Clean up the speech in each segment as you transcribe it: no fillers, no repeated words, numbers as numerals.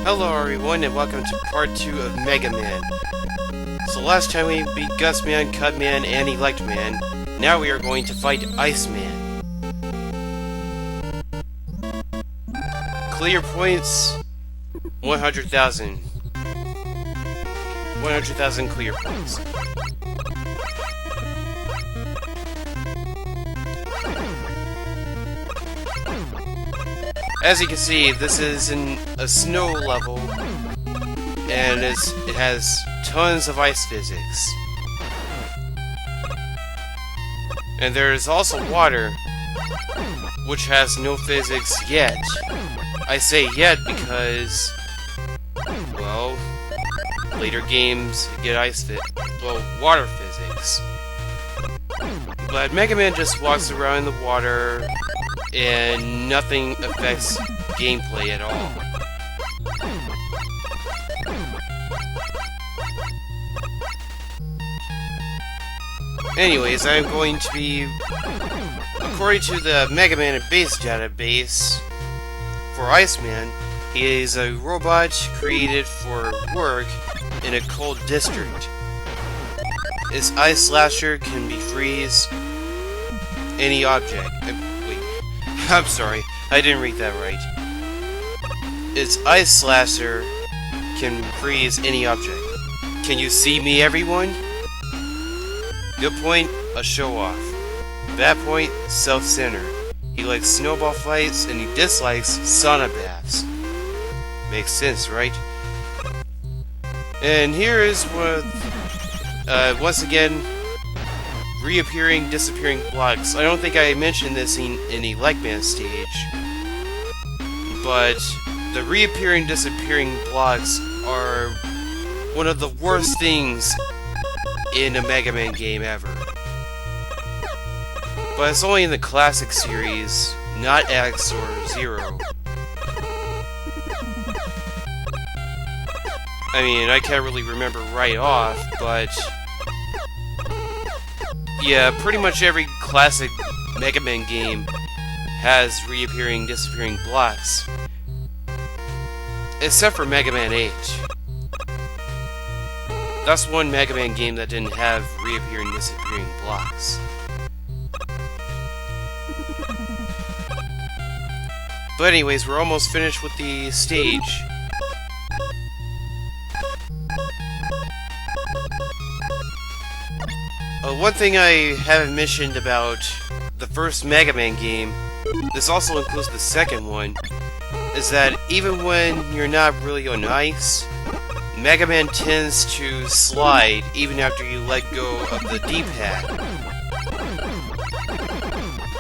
Hello everyone and welcome to part 2 of Mega Man. So last time we beat Gusman, Cutman, and Electman. Now we are going to fight Iceman. Clear points 100,000. 100,000 clear points. As you can see, this is in a snow level, and it has tons of ice physics. And there is also water, which has no physics yet. I say yet because, well, later games get water physics. But Mega Man just walks around in the water, and nothing affects gameplay at all. Anyways, I'm going to be, according to the Mega Man base database for Iceman, he is a robot created for work in a cold district. His ice slasher can freeze any object. I'm sorry, I didn't read that right. Its ice slasher can freeze any object. Can you see me, everyone? Good point, a show-off. Bad point, self-centered. He likes snowball fights and he dislikes sauna baths. Makes sense, right? And here is what, once again, reappearing, disappearing blocks. I don't think I mentioned this in the Electman stage, but the reappearing, disappearing blocks are one of the worst things in a Mega Man game ever. But it's only in the classic series, not X or Zero. I mean, I can't really remember right off, but yeah, pretty much every classic Mega Man game has reappearing, disappearing blocks. Except for Mega Man 8. That's one Mega Man game that didn't have reappearing, disappearing blocks. But anyways, we're almost finished with the stage. One thing I haven't mentioned about the first Mega Man game, this also includes the second one, is that even when you're not really on ice, Mega Man tends to slide even after you let go of the D-pad.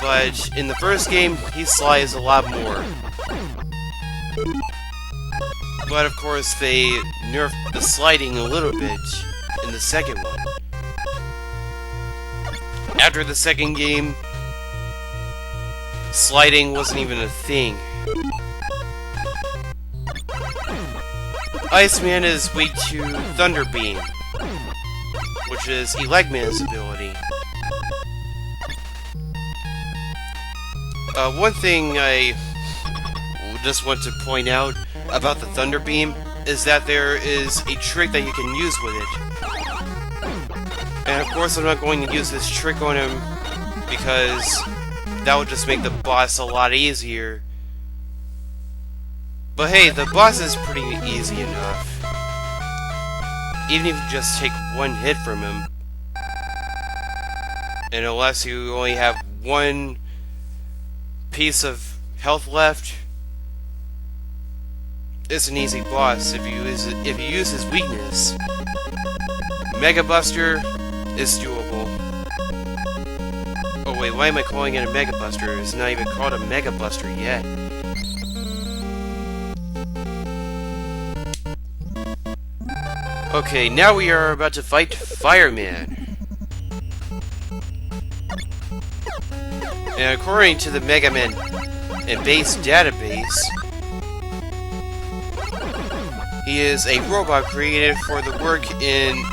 But in the first game, he slides a lot more. But of course, they nerfed the sliding a little bit in the second one. After the second game, sliding wasn't even a thing. Iceman is weak to Thunder Beam, which is Electman's ability. One thing I just want to point out about the Thunder Beam is that there is a trick that you can use with it. And of course I'm not going to use this trick on him because that would just make the boss a lot easier. But hey, the boss is pretty easy enough. Even if you just take one hit from him. And unless you only have one piece of health left, it's an easy boss if you use his weakness. Mega Buster is doable. Oh wait, why am I calling it a Mega Buster? It's not even called a Mega Buster yet. Okay, now we are about to fight Fireman. And according to the Mega Man and base database, he is a robot created for the work in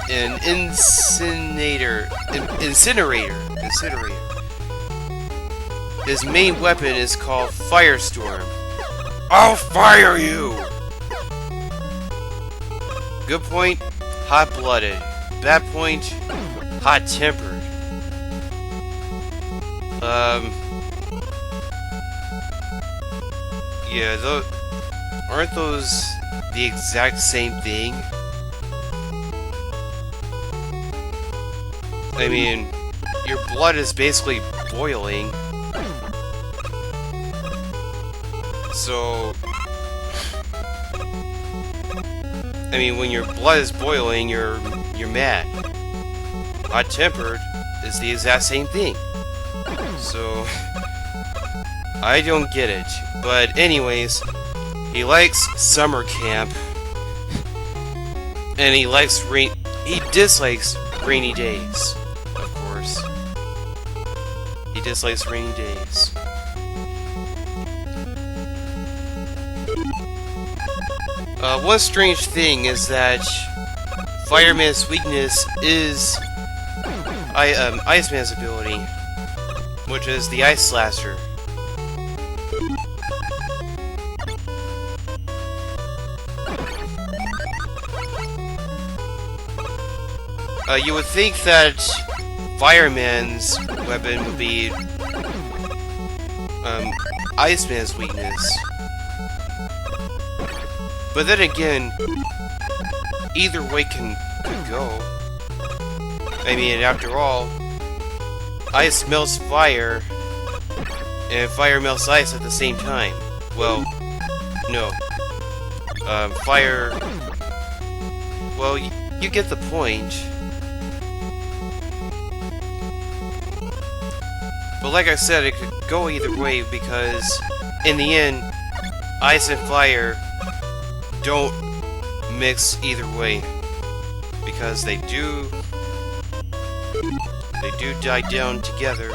an incinerator. His main weapon is called Firestorm. I'll fire you! Good point, hot-blooded. Bad point, hot-tempered. Yeah, aren't those the exact same thing? I mean, your blood is basically boiling. So, I mean, when your blood is boiling, you're mad. Hot-tempered is the exact same thing. So, I don't get it. But anyways, he likes summer camp, and he dislikes rainy days, of course. He dislikes rainy days. One strange thing is that Fireman's weakness is Iceman's ability, which is the Ice Slasher. You would think that Fireman's weapon would be Iceman's weakness. But then again, either way could go. I mean, after all, ice melts fire, and fire melts ice at the same time. Well, no. Fire... Well, you get the point. But like I said, it could go either way because, in the end, ice and fire don't mix either way. Because they do die down together.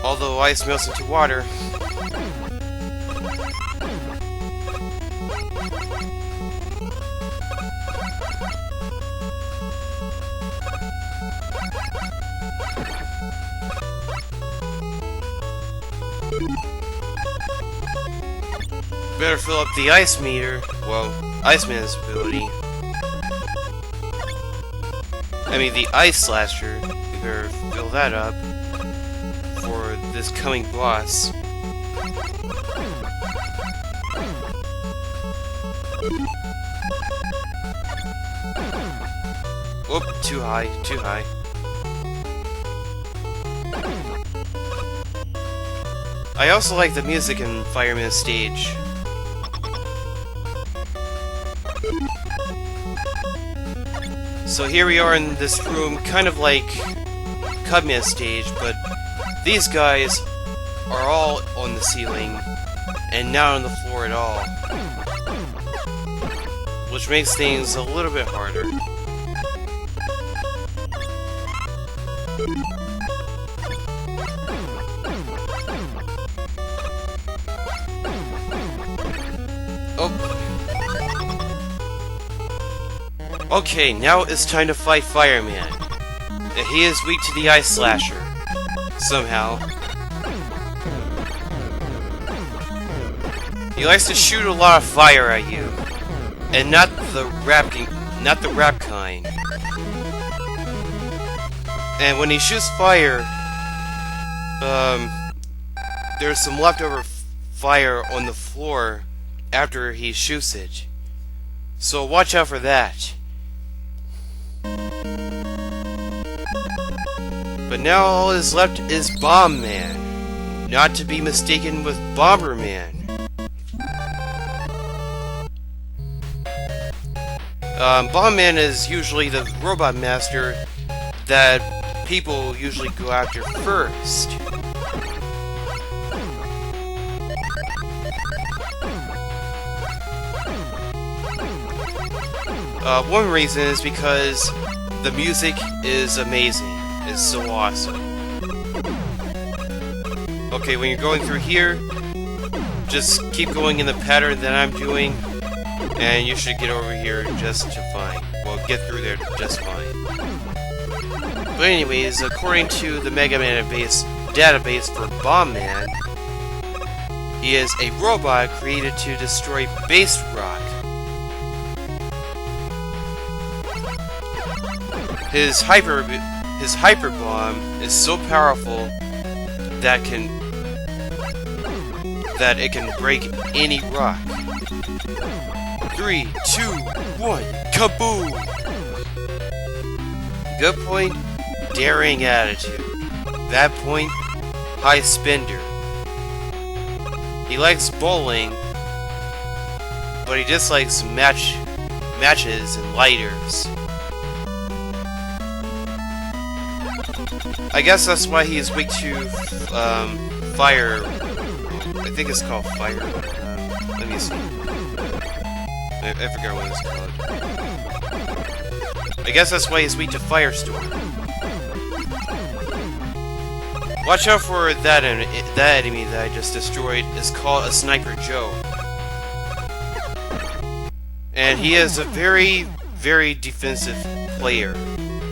Although ice melts into water. Better fill up the ice meter. Well, Iceman's ability. I mean, the Ice Slasher. You better fill that up for this coming boss. Whoop, too high, too high. I also like the music in Fireman's stage. So here we are in this room, kind of like Cubman's stage, but these guys are all on the ceiling and not on the floor at all. Which makes things a little bit harder. Oh. Okay, now it's time to fight Fireman. And he is weak to the Ice Slasher. Somehow. He likes to shoot a lot of fire at you. And not the rap kind. And when he shoots fire, there's some leftover fire on the floor after he shoots it. So watch out for that. But now all is left is Bombman, not to be mistaken with Bomberman. Bombman is usually the robot master that people usually go after first. One reason is because the music is amazing. It's so awesome. Okay, when you're going through here, just keep going in the pattern that I'm doing, and you should get over here just fine. Well, get through there just fine. But anyways, according to the Mega Man database for Bombman, he is a robot created to destroy base rock. His hyper bomb is so powerful that it can break any rock. 3, 2, 1, kaboom! Good point, daring attitude. Bad point, high spender. He likes bowling, but he dislikes matches and lighters. I guess that's why he is weak to fire. I think it's called fire. Let me see. I forgot what it's called. I guess that's why he's weak to Firestorm. Watch out for that enemy that I just destroyed. Is called a Sniper Joe. And he is a very, very defensive player.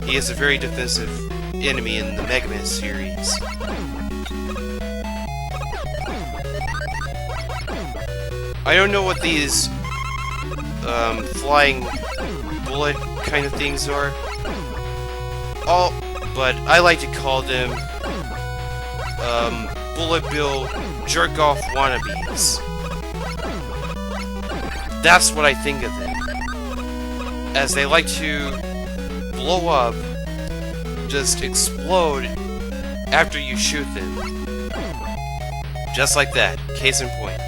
He is a very defensive enemy in the Mega Man series. I don't know what these flying bullet kind of things are. But I like to call them bullet bill jerk-off wannabes. That's what I think of them. As they like to blow up, just explode after you shoot them. Just like that. Case in point.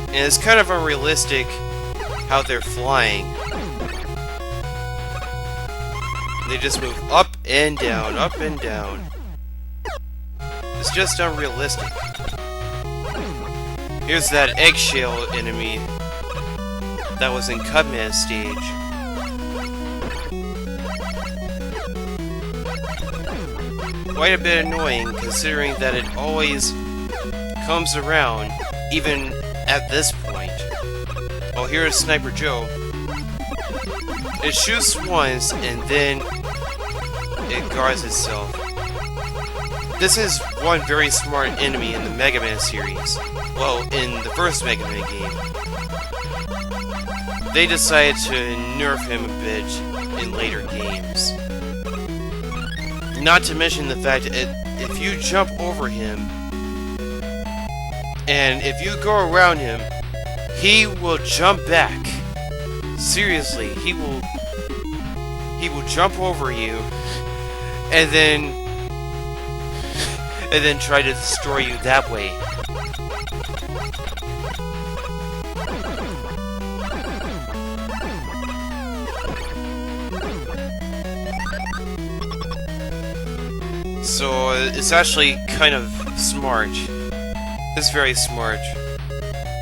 And it's kind of unrealistic how they're flying. They just move up and down, up and down. It's just unrealistic. Here's that eggshell enemy that was in Cubman stage. Quite a bit annoying considering that it always comes around, even at this point. Oh, here's Sniper Joe. It shoots once and then it guards itself. This is one very smart enemy in the Mega Man series. Well, in the first Mega Man game. They decided to nerf him a bit in later games. Not to mention the fact that if you jump over him, and if you go around him, he will jump back. Seriously, he will jump over you, and then try to destroy you that way. So it's actually kind of smart. It's very smart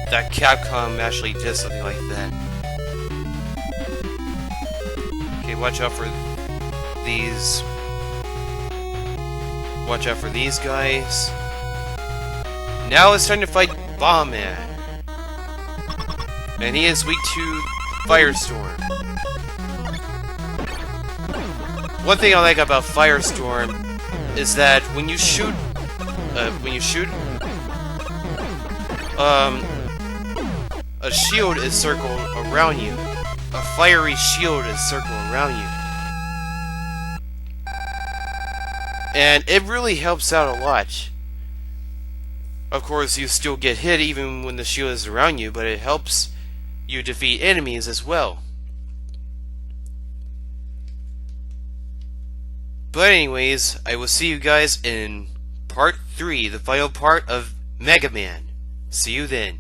that Capcom actually did something like that. Okay, watch out for these. Watch out for these guys. Now it's time to fight Bombman. And he is weak to Firestorm. One thing I like about Firestorm is that when you shoot a shield is circled around you. A fiery shield is circled around you. And it really helps out a lot. Of course, you still get hit even when the shield is around you, but it helps you defeat enemies as well. But anyways, I will see you guys in part 3, the final part of Mega Man. See you then.